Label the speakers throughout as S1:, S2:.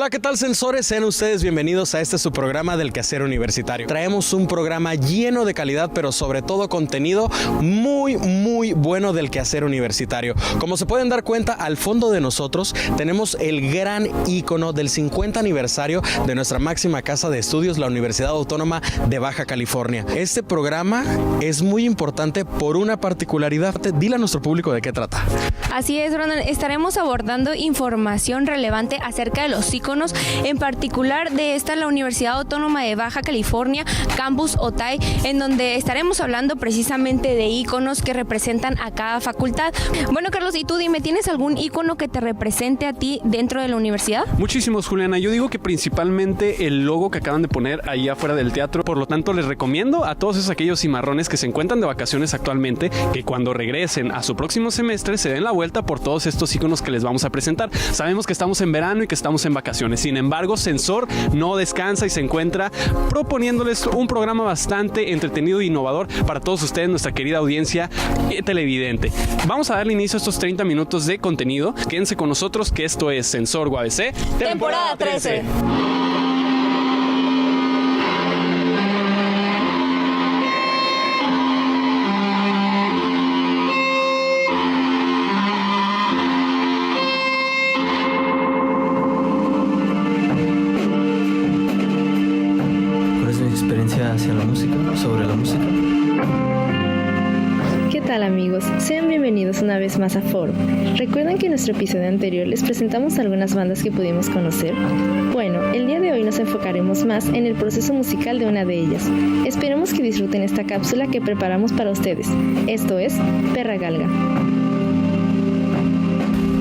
S1: Hola, ¿qué tal, sensores? Sean ustedes bienvenidos a este su programa del quehacer universitario. Traemos un programa lleno de calidad, pero sobre todo contenido muy bueno del quehacer universitario. Como se pueden dar cuenta, al fondo de nosotros tenemos el gran ícono del 50 aniversario de nuestra máxima casa de estudios, la Universidad Autónoma de Baja California. Este programa es muy importante por una particularidad. Dile a nuestro público de qué trata.
S2: Así es, Brandon. Estaremos abordando información relevante acerca de los íconos, en particular de la Universidad Autónoma de Baja California, Campus Otay, en donde estaremos hablando precisamente de íconos que representan a cada facultad. Bueno, Carlos, y tú dime, ¿tienes algún ícono que te represente a ti dentro de la universidad?
S3: Muchísimos, Juliana. Yo digo que principalmente el logo que acaban de poner ahí afuera del teatro. Por lo tanto, les recomiendo a todos aquellos cimarrones que se encuentran de vacaciones actualmente que cuando regresen a su próximo semestre se den la vuelta por todos estos íconos que les vamos a presentar. Sabemos que estamos en verano y que estamos en vacaciones. Sin embargo, Sensor no descansa y se encuentra proponiéndoles un programa bastante entretenido e innovador para todos ustedes, nuestra querida audiencia televidente. Vamos a darle inicio a estos 30 minutos de contenido. Quédense con nosotros, que esto es Sensor UABC,
S2: temporada 13.
S4: Hacia la música, sobre la música.
S5: ¿Qué tal, amigos? Sean bienvenidos una vez más a Forum. ¿Recuerdan que en nuestro episodio anterior les presentamos algunas bandas que pudimos conocer? Bueno, el día de hoy nos enfocaremos más en el proceso musical de una de ellas. Esperemos que disfruten esta cápsula que preparamos para ustedes. Esto es Perra Galga.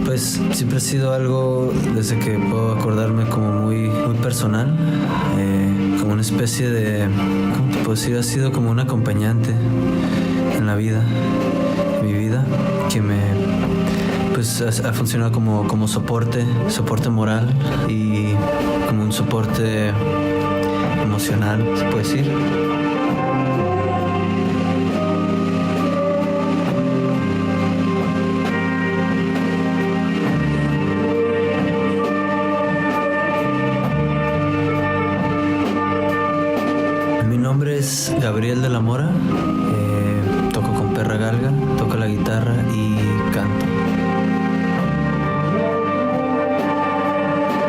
S4: Pues siempre ha sido algo, desde que puedo acordarme, como muy personal, como una especie de, ¿cómo te puedo decir? Ha sido como un acompañante en la vida, en mi vida, que pues ha funcionado como soporte moral y como un soporte emocional, se puede decir. Gabriel de la Mora, toco con Perra Galga, toco la guitarra y canto.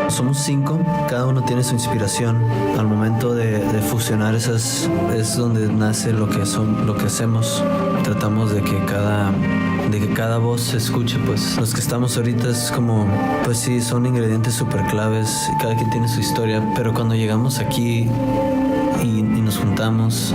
S4: Somos 5, cada uno tiene su inspiración. Al momento de fusionar esas es donde nace lo que hacemos. Tratamos de que cada voz se escuche, pues los que estamos ahorita es como, pues sí, son ingredientes súper claves, cada quien tiene su historia, pero cuando llegamos aquí y nos juntamos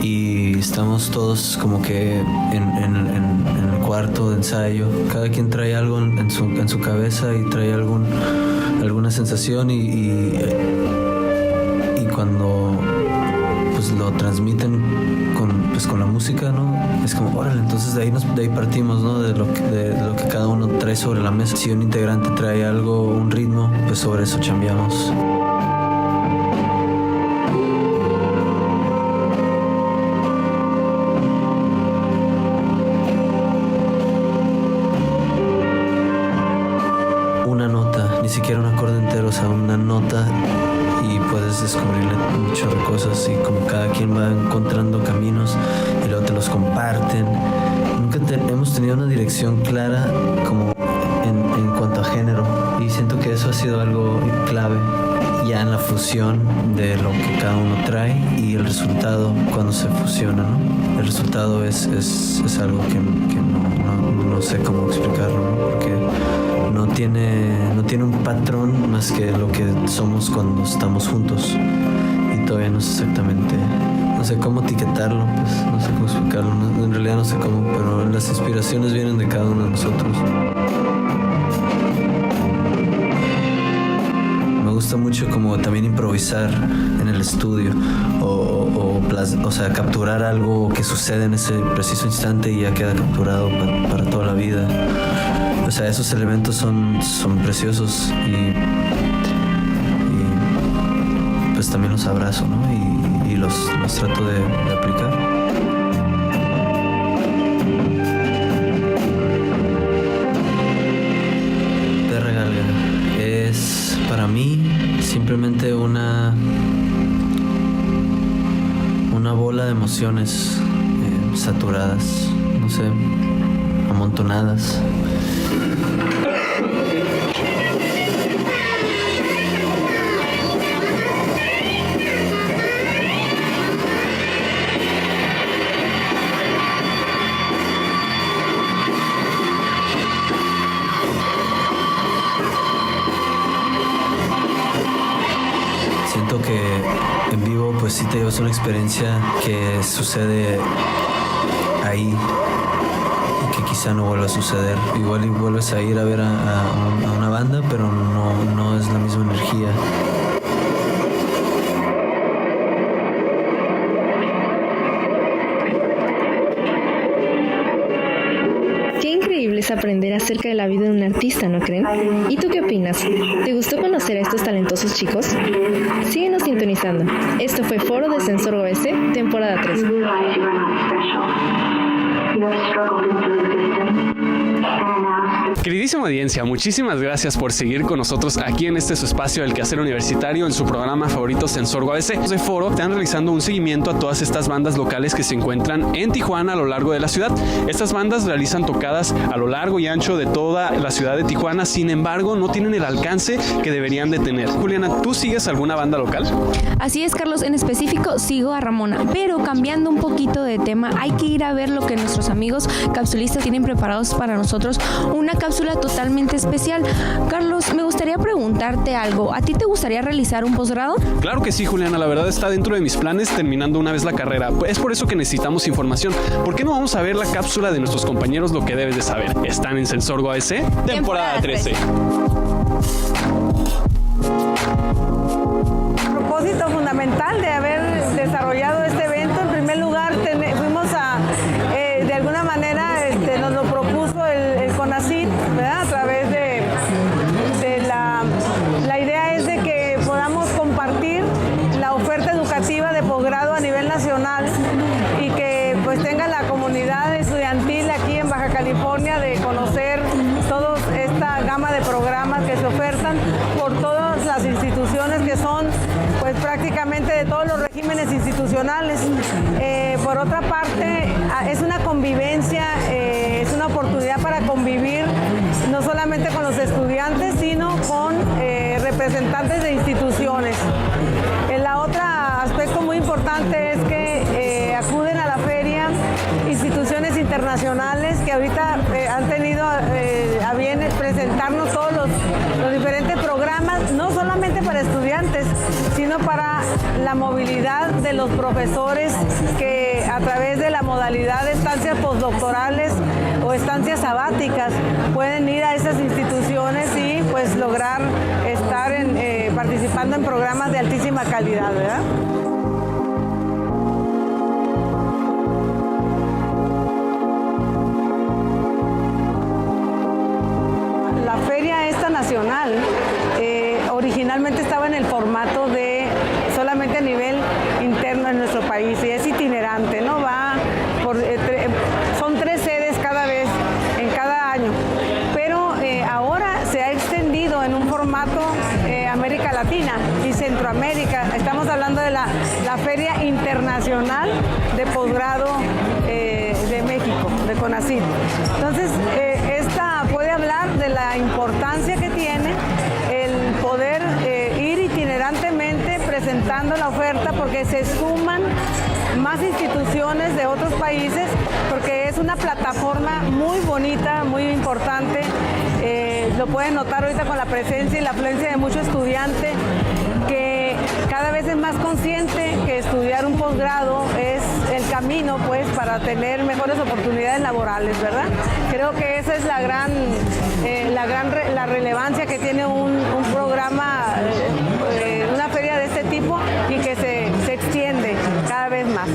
S4: y estamos todos como que en el cuarto de ensayo, cada quien trae algo en su cabeza y trae alguna sensación y cuando pues lo transmiten con la música, ¿no? Es como, órale, entonces de ahí partimos, ¿no? De lo que cada uno trae sobre la mesa. Si un integrante trae algo, un ritmo, pues sobre eso chambeamos. Ni siquiera un acorde entero, o sea, una nota, y puedes descubrirle muchas cosas, y como cada quien va encontrando caminos y luego te los comparten. Nunca hemos tenido una dirección clara como en cuanto a género, y siento que eso ha sido algo clave ya en la fusión de lo que cada uno trae y el resultado cuando se fusiona, ¿no? El resultado es algo que no sé cómo explicarlo, ¿no? Porque no tiene un patrón más que lo que somos cuando estamos juntos, y todavía no sé exactamente, no sé cómo etiquetarlo, pues no sé cómo explicarlo, en realidad no sé cómo, pero las inspiraciones vienen de cada uno de nosotros. Me gusta mucho como también improvisar en el estudio o sea, capturar algo que sucede en ese preciso instante y ya queda capturado para toda la vida. O sea, esos elementos son preciosos y pues también los abrazo, ¿no? Y los trato de aplicar. Perra Galga es para mí simplemente una bola de emociones saturadas, no sé, amontonadas. Siento que en vivo pues sí te llevas una experiencia que sucede ahí y que quizá no vuelva a suceder. Igual y vuelves a ir a ver a una banda, pero no es la misma energía.
S5: Qué increíble es aprender acerca de la vida de un artista, ¿no creen? ¿Y tú qué opinas? ¿Te gustó conocer a estos talentosos chicos? Síguenos sintonizando. Esto fue Foro de Sensor OS, temporada 3.
S3: Queridísima audiencia, muchísimas gracias por seguir con nosotros aquí en este su espacio del quehacer universitario en su programa favorito Sensor UABC. De Foro están realizando un seguimiento a todas estas bandas locales que se encuentran en Tijuana a lo largo de la ciudad. Estas bandas realizan tocadas a lo largo y ancho de toda la ciudad de Tijuana, sin embargo no tienen el alcance que deberían de tener. Juliana, ¿tú sigues alguna banda local?
S2: Así es, Carlos, en específico sigo a Ramona, pero cambiando un poquito de tema, hay que ir a ver lo que nuestros amigos capsulistas tienen preparados para nosotros, una cápsula totalmente especial. Carlos, me gustaría preguntarte algo. ¿A ti te gustaría realizar un posgrado?
S3: Claro que sí, Juliana, la verdad está dentro de mis planes terminando una vez la carrera. Es por eso que necesitamos información. ¿Por qué no vamos a ver la cápsula de nuestros compañeros Lo que debes de saber? Están en Sensor UABC, temporada 13.
S6: Propósito fundamental de haber desarrollado este evento, en primer lugar fuimos a, de alguna manera nos lo propuso el CONACYT, ¿verdad? A través de la idea es de que podamos compartir la oferta educativa de posgrado a nivel nacional y que pues tenga la comunidad estudiantil aquí en Baja California de conocer toda esta gama de programas que se ofertan por todas las instituciones que son pues prácticamente de todos los regímenes institucionales. Por otra parte, es una convivencia, es una oportunidad para convivir no solamente con los estudiantes, sino con representantes de instituciones. El otro aspecto muy importante es que acuden a la feria instituciones internacionales que ahorita han tenido a bien presentarnos todos los diferentes programas, no solamente para estudiantes, sino para la movilidad de los profesores que a través de la modalidad de estancias postdoctorales o estancias sabáticas pueden ir a esas instituciones y pues lograr estar participando en programas de altísima calidad, ¿verdad? La feria esta nacional originalmente estaba en el formato de solamente a nivel interno en nuestro país y es itinerante, ¿no? Son 3 sedes cada vez, en cada año, pero ahora se ha extendido en un formato América Latina y Centroamérica. Estamos hablando de la Feria Internacional de Posgrado de México, de CONACYT. Entonces, esta puede hablar de la importancia que tiene el poder ir itinerantemente presentando la oferta, porque se suman más instituciones de otros países, porque es una plataforma muy bonita, muy importante. Lo pueden notar ahorita con la presencia y la afluencia de muchos estudiantes, que cada vez es más consciente que estudiar un posgrado es el camino pues para tener mejores oportunidades laborales, ¿verdad? Creo que esa es la relevancia que tiene un programa, una feria de este tipo y que se extiende cada vez más.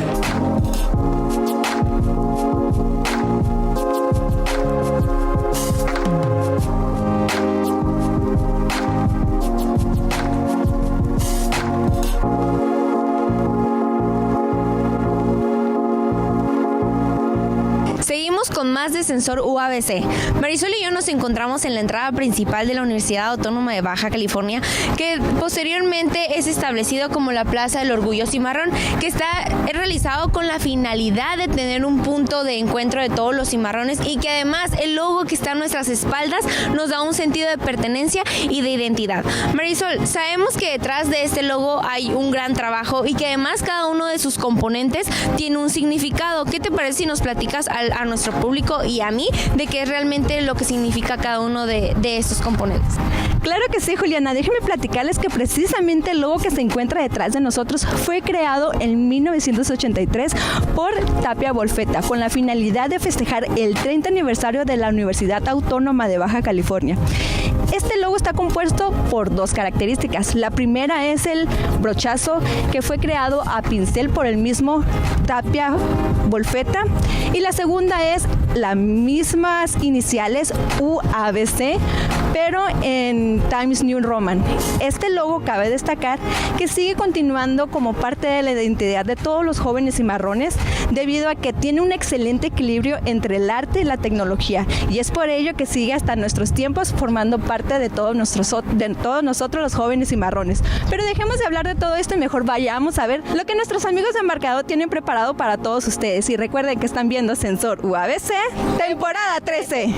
S2: con más de Sensor UABC. Marisol y yo nos encontramos en la entrada principal de la Universidad Autónoma de Baja California, que posteriormente es establecido como la Plaza del Orgullo Cimarrón, que es realizado con la finalidad de tener un punto de encuentro de todos los cimarrones, y que además el logo que está a nuestras espaldas nos da un sentido de pertenencia y de identidad. Marisol, sabemos que detrás de este logo hay un gran trabajo y que además cada uno de sus componentes tiene un significado. ¿Qué te parece si nos platicas a nuestro público y a mí de qué es realmente lo que significa cada uno de estos componentes?
S7: Claro que sí, Juliana. Déjenme platicarles que precisamente el logo que se encuentra detrás de nosotros fue creado en 1983 por Tapia Wolfetta con la finalidad de festejar el 30 aniversario de la Universidad Autónoma de Baja California. Este logo está compuesto por dos características. La primera es el brochazo, que fue creado a pincel por el mismo Tapia Wolfetta, y la segunda es las mismas iniciales UABC, pero en Times New Roman. Este logo cabe destacar que sigue continuando como parte de la identidad de todos los jóvenes cimarrones, debido a que tiene un excelente equilibrio entre el arte y la tecnología, y es por ello que sigue hasta nuestros tiempos formando parte de todos nosotros los jóvenes cimarrones. Pero dejemos de hablar de todo esto y mejor vayamos a ver lo que nuestros amigos de Embarcadero tienen preparado para todos ustedes. Y recuerden que están viendo Sensor UABC, temporada 13.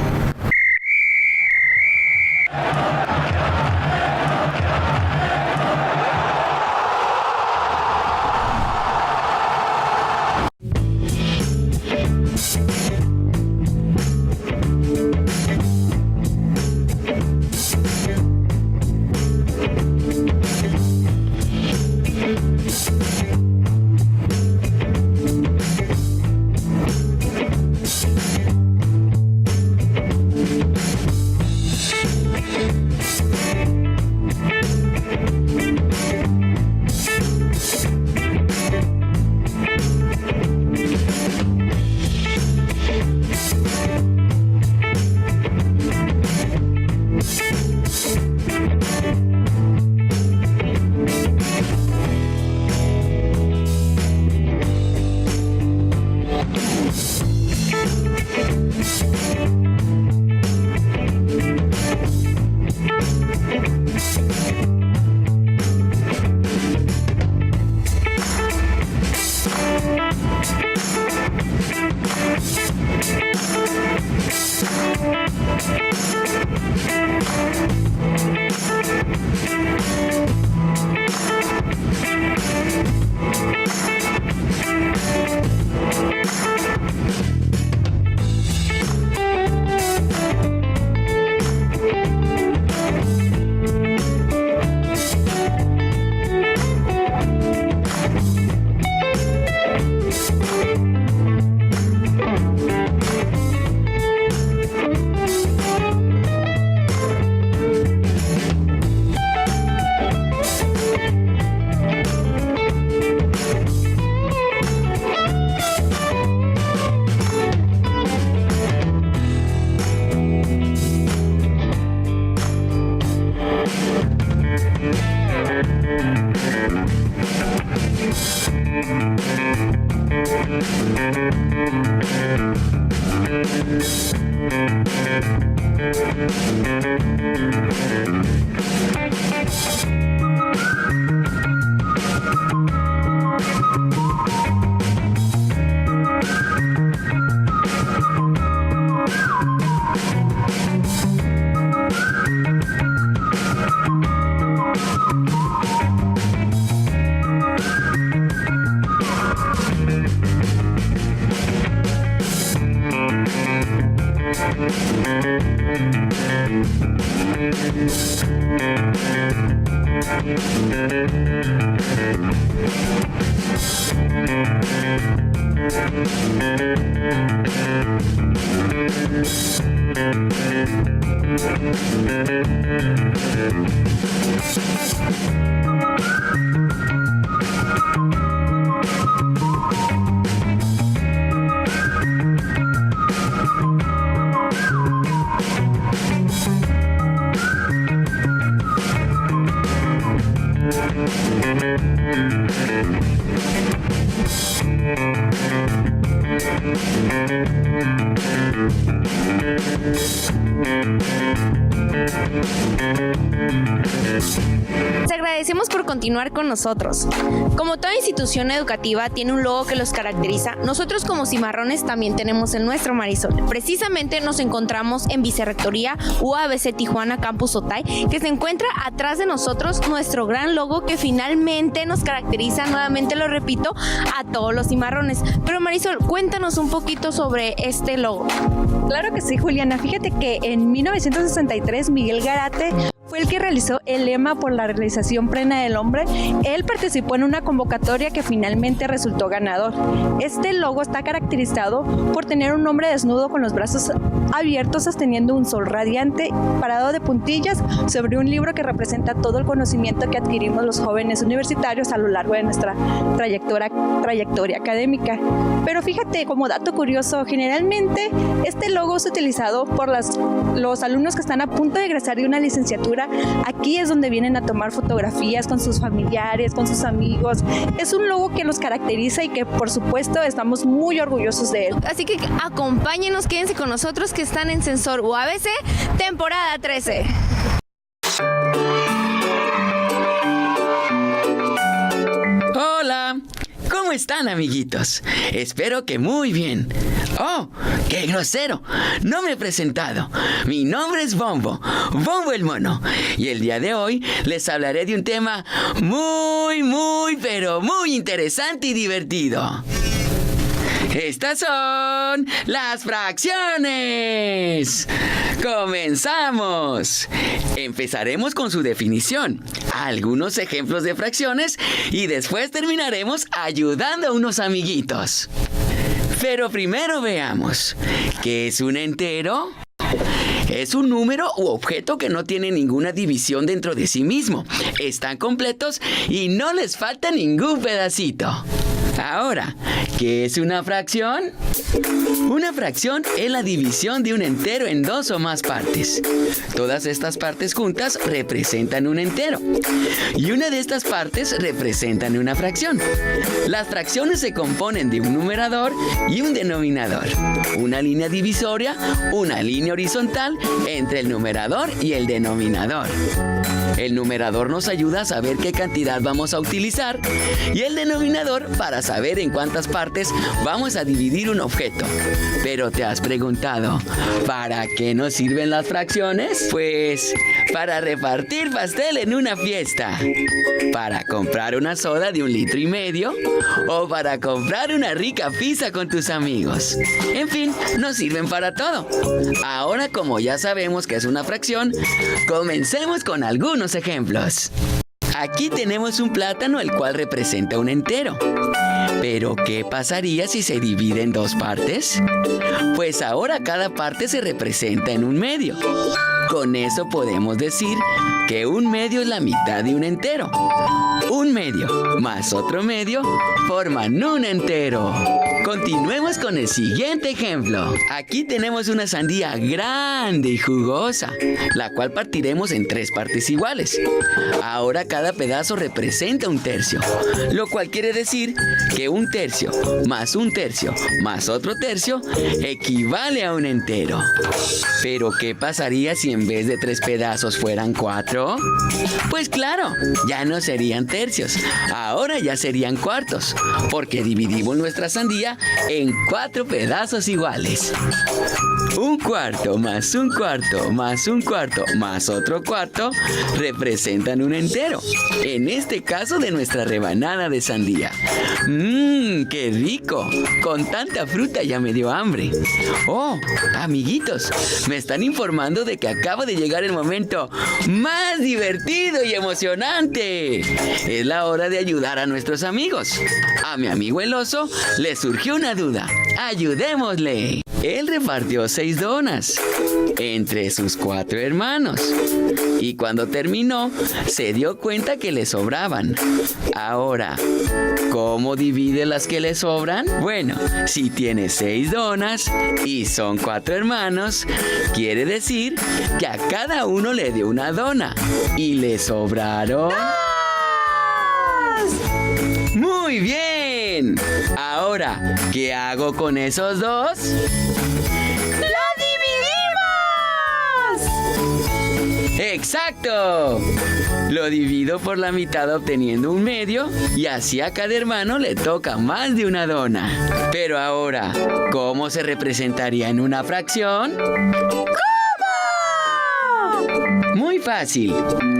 S2: Les agradecemos por continuar con nosotros. Como toda institución educativa tiene un logo que los caracteriza, nosotros como cimarrones también tenemos el nuestro, Marisol. Precisamente nos encontramos en Vicerrectoría UABC Tijuana Campus Otay, que se encuentra atrás de nosotros nuestro gran logo que finalmente nos caracteriza, nuevamente lo repito, a todos los cimarrones. Pero Marisol, cuéntanos un poquito sobre este logo.
S7: Claro que sí, Juliana. Fíjate que en 1963 Miguel Garate fue el que realizó el lema por la realización plena del hombre. Él participó en una convocatoria que finalmente resultó ganador. Este logo está caracterizado por tener un hombre desnudo con los brazos abiertos sosteniendo un sol radiante, parado de puntillas sobre un libro que representa todo el conocimiento que adquirimos los jóvenes universitarios a lo largo de nuestra trayectoria académica. Pero fíjate, como dato curioso, generalmente este logo es utilizado por los alumnos que están a punto de egresar de una licenciatura. Aquí es donde vienen a tomar fotografías con sus familiares, con sus amigos. Es un logo que los caracteriza y que por supuesto estamos muy orgullosos de él.
S2: Así que acompáñenos, quédense con nosotros que están en Sensor UABC, temporada 13.
S8: Hola, ¿cómo están, amiguitos? Espero que muy bien. ¡Oh, qué grosero! No me he presentado. Mi nombre es Bombo, Bombo el Mono. Y el día de hoy les hablaré de un tema pero muy interesante y divertido. Estas son las fracciones. ¡Comenzamos! Empezaremos con su definición, algunos ejemplos de fracciones y después terminaremos ayudando a unos amiguitos. Pero primero veamos, ¿qué es un entero? Es un número u objeto que no tiene ninguna división dentro de sí mismo. Están completos y no les falta ningún pedacito. Ahora, ¿qué es una fracción? Una fracción es la división de un entero en dos o más partes. Todas estas partes juntas representan un entero. Y una de estas partes representan una fracción. Las fracciones se componen de un numerador y un denominador. Una línea divisoria, una línea horizontal entre el numerador y el denominador. El numerador nos ayuda a saber qué cantidad vamos a utilizar y el denominador para saber en cuántas partes vamos a dividir un objeto. Pero te has preguntado, ¿para qué nos sirven las fracciones? Pues para repartir pastel en una fiesta, para comprar una soda de 1,5 litros o para comprar una rica pizza con tus amigos. En fin, nos sirven para todo. Ahora, como ya sabemos que es una fracción, comencemos con algunos ejemplos. Aquí tenemos un plátano el cual representa un entero. ¿Pero qué pasaría si se divide en dos partes? Pues ahora cada parte se representa en un medio. Con eso podemos decir que un medio es la mitad de un entero. Un medio más otro medio forman un entero. Continuemos con el siguiente ejemplo. Aquí tenemos una sandía grande y jugosa, la cual partiremos en 3 partes iguales. Ahora cada pedazo representa un tercio, lo cual quiere decir que un tercio más otro tercio equivale a un entero. ¿Pero qué pasaría si en vez de 3 pedazos fueran 4? Pues claro, ya no serían tercios, ahora ya serían cuartos, porque dividimos nuestra sandía en 4 pedazos iguales. Un cuarto más un cuarto más un cuarto más otro cuarto representan un entero. En este caso de nuestra rebanada de sandía. ¡Qué rico! Con tanta fruta ya me dio hambre. Oh, amiguitos, me están informando de que acaba de llegar el momento más divertido y emocionante. Es la hora de ayudar a nuestros amigos. A mi amigo el oso le surgió una duda. Ayudémosle. Él repartió 6 donas entre sus 4 hermanos. Y cuando terminó, se dio cuenta que le sobraban. Ahora, ¿cómo divide las que le sobran? Bueno, si tiene 6 donas y son 4 hermanos, quiere decir que a cada uno le dio una dona y le sobraron... ¡2! ¡Muy bien! Ahora Ahora, ¿qué hago con esos dos?
S2: ¡Lo dividimos!
S8: ¡Exacto! Lo divido por la mitad obteniendo un medio y así a cada hermano le toca más de una dona. Pero ahora, ¿cómo se representaría en una fracción? Muy fácil.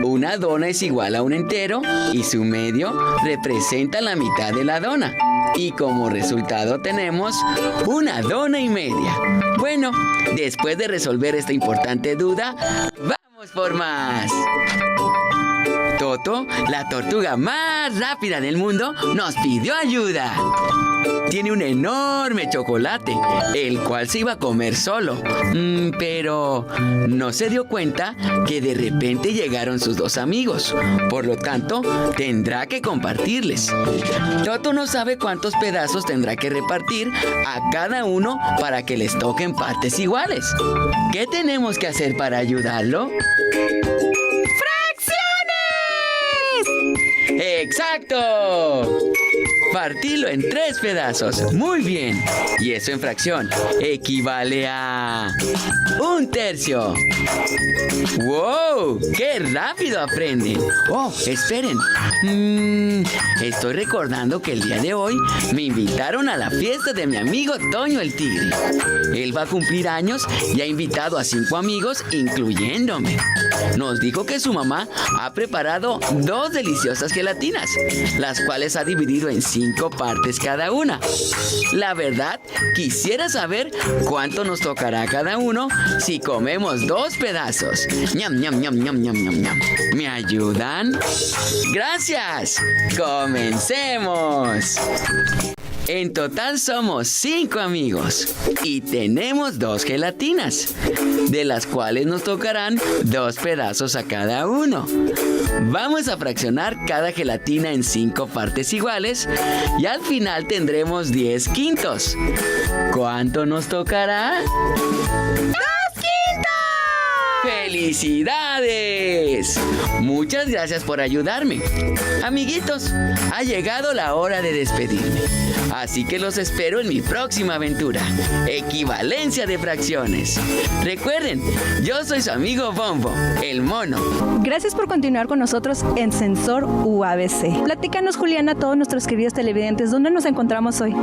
S8: Una dona es igual a un entero y su medio representa la mitad de la dona. Y como resultado tenemos una dona y media. Bueno, después de resolver esta importante duda, ¡vamos por más! Toto, la tortuga más rápida del mundo, nos pidió ayuda. Tiene un enorme chocolate, el cual se iba a comer solo. Pero no se dio cuenta que de repente llegaron sus dos amigos. Por lo tanto, tendrá que compartirles. Toto no sabe cuántos pedazos tendrá que repartir a cada uno para que les toquen partes iguales. ¿Qué tenemos que hacer para ayudarlo? ¡Exacto! Partirlo en 3 pedazos. Muy bien. Y eso en fracción equivale a 1/3. ¡Wow! ¡Qué rápido aprenden! Oh, esperen. Estoy recordando que el día de hoy me invitaron a la fiesta de mi amigo Toño el Tigre. Él va a cumplir años y ha invitado a 5 amigos, incluyéndome. Nos dijo que su mamá ha preparado 2 deliciosas gelatinas, las cuales ha dividido en 5 partes cada una. La verdad, quisiera saber cuánto nos tocará a cada uno si comemos 2 pedazos. ¡Ñam, ñam, ñam, ñam, ñam, ñam, ñam! ¿Me ayudan? ¡Gracias! ¡Comencemos! En total somos 5 amigos y tenemos 2 gelatinas, de las cuales nos tocarán 2 pedazos a cada uno. Vamos a fraccionar cada gelatina en 5 partes iguales y al final tendremos 10 quintos. ¿Cuánto nos tocará? ¡Felicidades! Muchas gracias por ayudarme. Amiguitos, ha llegado la hora de despedirme. Así que los espero en mi próxima aventura, Equivalencia de Fracciones. Recuerden, yo soy su amigo Bombo, el mono.
S7: Gracias por continuar con nosotros en Sensor UABC. Platícanos, Juliana, a todos nuestros queridos televidentes, ¿dónde nos encontramos hoy?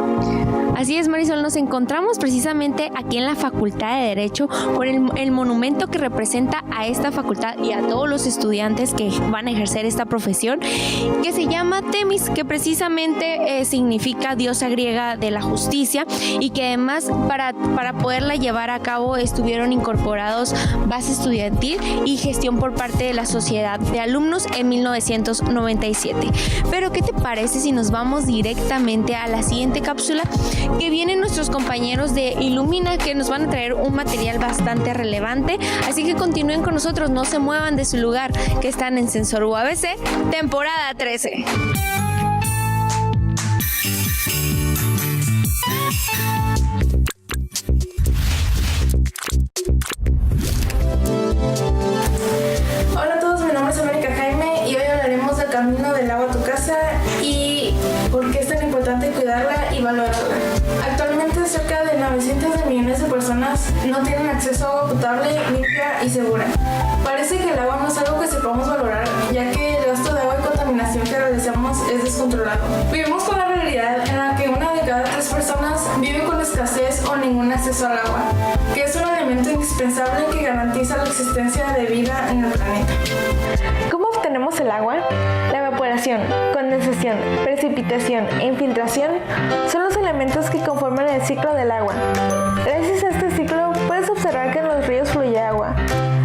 S2: Así es, Marisol, nos encontramos precisamente aquí en la Facultad de Derecho con el monumento que representa a esta facultad y a todos los estudiantes que van a ejercer esta profesión, que se llama Temis, que precisamente significa diosa griega de la justicia, y que además para poderla llevar a cabo estuvieron incorporados base estudiantil y gestión por parte de la sociedad de alumnos en 1997. Pero ¿qué te parece si nos vamos directamente a la siguiente cápsula? Que vienen nuestros compañeros de Ilumina, que nos van a traer un material bastante relevante, así que continúen con nosotros, no se muevan de su lugar, que están en Sensor UABC, temporada 13.
S9: Hola a todos, mi nombre es América Jaime y hoy hablaremos del camino del agua a tu casa y por qué es tan importante cuidarla y valorarla. Actualmente cerca de 900 millones de personas no tienen acceso a agua potable, limpia y segura. Parece que el agua no es algo que sepamos valorar, ya que el gasto de agua y contaminación que realizamos es descontrolado. Vivimos con la realidad en la que 1 de cada 3 personas vive con escasez o ningún acceso al agua, que es un elemento indispensable que garantiza la existencia de vida en el planeta.
S5: ¿Cómo obtenemos el agua? La evaporación, condensación, precipitación e infiltración son los elementos que conforman el ciclo del agua. Gracias a este ciclo puedes observar que en los ríos fluye agua,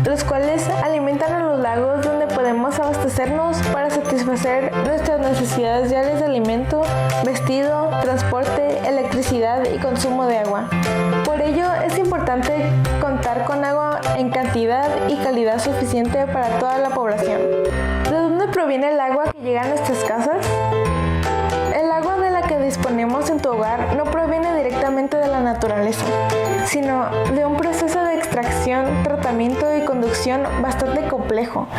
S5: los cuales alimentan a los lagos donde podemos abastecernos para satisfacer nuestras necesidades diarias de alimento, vestido, transporte, electricidad y consumo de agua. Por ello es importante contar con agua en cantidad y calidad suficiente para toda la población. ¿De dónde proviene el agua que llega a nuestras casas? El agua de la que disponemos en tu hogar no proviene directamente de la naturaleza, sino de un proceso de extracción
S9: extracción, tratamiento y conducción bastante complejo.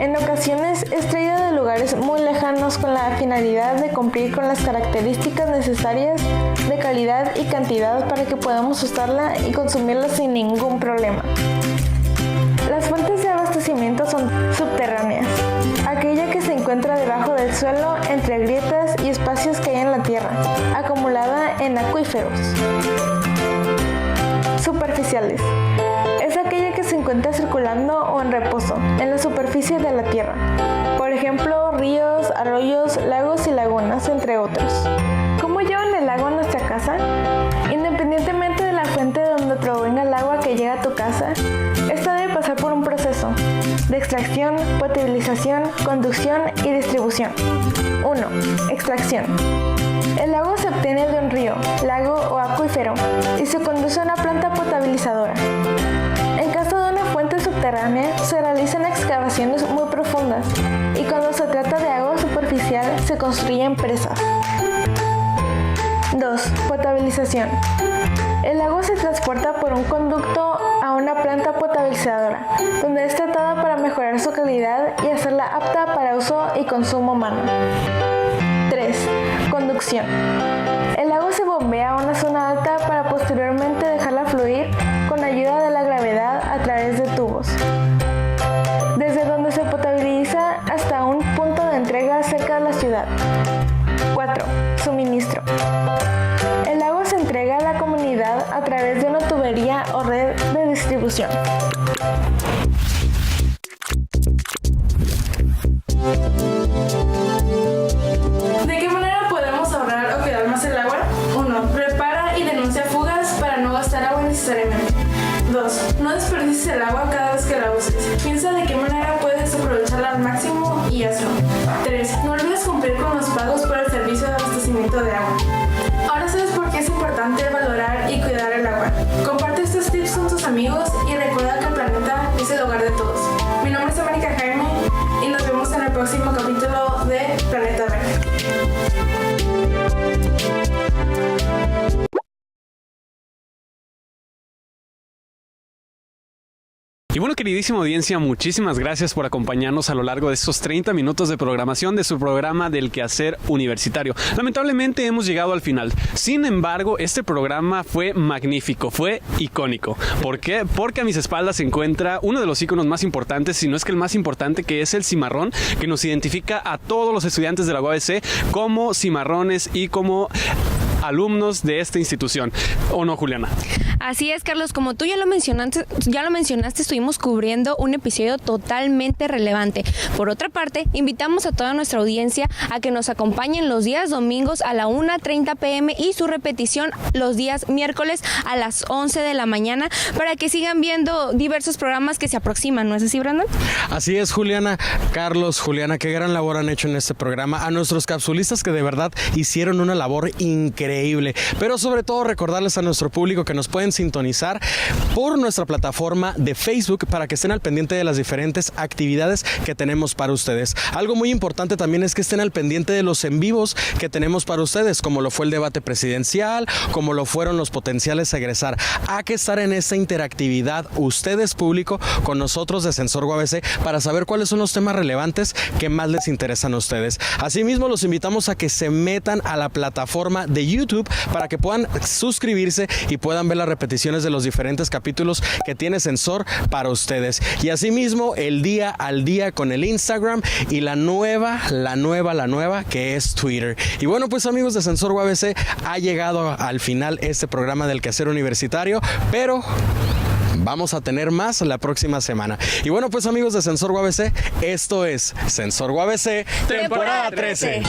S9: En ocasiones es traída de lugares muy lejanos con la finalidad de cumplir con las características necesarias de calidad y cantidad para que podamos usarla y consumirla sin ningún problema. Las fuentes de abastecimiento son subterráneas, aquella que se encuentra debajo del suelo entre grietas y espacios que hay en la tierra, acumulada en acuíferos. Superficiales. Es aquella que se encuentra circulando o en reposo en la superficie de la tierra. Por ejemplo, ríos, arroyos, lagos y lagunas, entre otros. ¿Cómo llevan el agua a nuestra casa? Independientemente de la fuente de donde provenga el agua que llega a tu casa, esta debe pasar por un proceso de extracción, potabilización, conducción y distribución. 1. Extracción. El agua se obtiene de un río, lago o acuífero y se conduce a una planta potabilizadora. En caso de una fuente subterránea, se realizan excavaciones muy profundas y cuando se trata de agua superficial, se construyen presas. 2. Potabilización. El agua se transporta por un conducto a una planta potabilizadora, donde es tratada para mejorar su calidad y hacerla apta para uso y consumo humano. 3. Conducción. El agua se bombea a una zona alta para posteriormente dejarla fluir con ayuda de la gravedad a través de tubos, desde donde se potabiliza hasta un punto de entrega cerca de la ciudad. 4. Suministro. El agua se entrega a la comunidad a través de una tubería o red de distribución. ¿De qué manera podemos ahorrar o cuidar más el agua? 1. Prepara y denuncia fugas para no gastar agua innecesariamente. 2. No desperdicies el agua cada vez que la uses. Piensa de qué manera puedes aprovecharla al máximo y hazlo. 3. No olvides cumplir con los pagos por el servicio de abastecimiento de agua. Ahora sabes por qué es importante valorar y cuidar el agua. Comparte estos tips con tus amigos y recuerda que el planeta es el hogar de todos. Mi nombre es América Jaime y nos vemos en el próximo capítulo de Planeta Verde.
S3: Y bueno, queridísima audiencia, muchísimas gracias por acompañarnos a lo largo de estos 30 minutos de programación de su programa del Quehacer Universitario. Lamentablemente hemos llegado al final. Sin embargo, este programa fue magnífico, fue icónico. ¿Por qué? Porque a mis espaldas se encuentra uno de los íconos más importantes, si no es que el más importante, que es el cimarrón, que nos identifica a todos los estudiantes de la UABC como cimarrones y como alumnos de esta institución. ¿O no, Juliana?
S2: Así es, Carlos, como tú ya lo mencionaste, estuvimos cubriendo un episodio totalmente relevante. Por otra parte, invitamos a toda nuestra audiencia a que nos acompañen los días domingos a la 1:30 p.m. y su repetición los días miércoles a las 11 de la mañana para que sigan viendo diversos programas que se aproximan, ¿no es así, Brandon?
S1: Así es, Juliana. Carlos, Juliana, qué gran labor han hecho en este programa. A nuestros capsulistas que de verdad hicieron una labor increíble. Pero sobre todo recordarles a nuestro público que nos pueden sintonizar por nuestra plataforma de Facebook para que estén al pendiente de las diferentes actividades que tenemos para ustedes. Algo muy importante también es que estén al pendiente de los en vivos que tenemos para ustedes, como lo fue el debate presidencial, como lo fueron los potenciales a egresar. Hay que estar en esta interactividad, ustedes público, con nosotros de Censor UABC para saber cuáles son los temas relevantes que más les interesan a ustedes. Asimismo, los invitamos a que se metan a la plataforma de YouTube para que puedan suscribirse y puedan ver las repeticiones de los diferentes capítulos que tiene Censor para ustedes. Y asimismo, el día al día con el Instagram y la nueva que es Twitter. Y bueno, pues amigos de Censor UABC, ha llegado al final este programa del Quehacer Universitario, pero vamos a tener más la próxima semana. Y bueno, pues amigos de Censor UABC, esto es Censor UABC, temporada 13.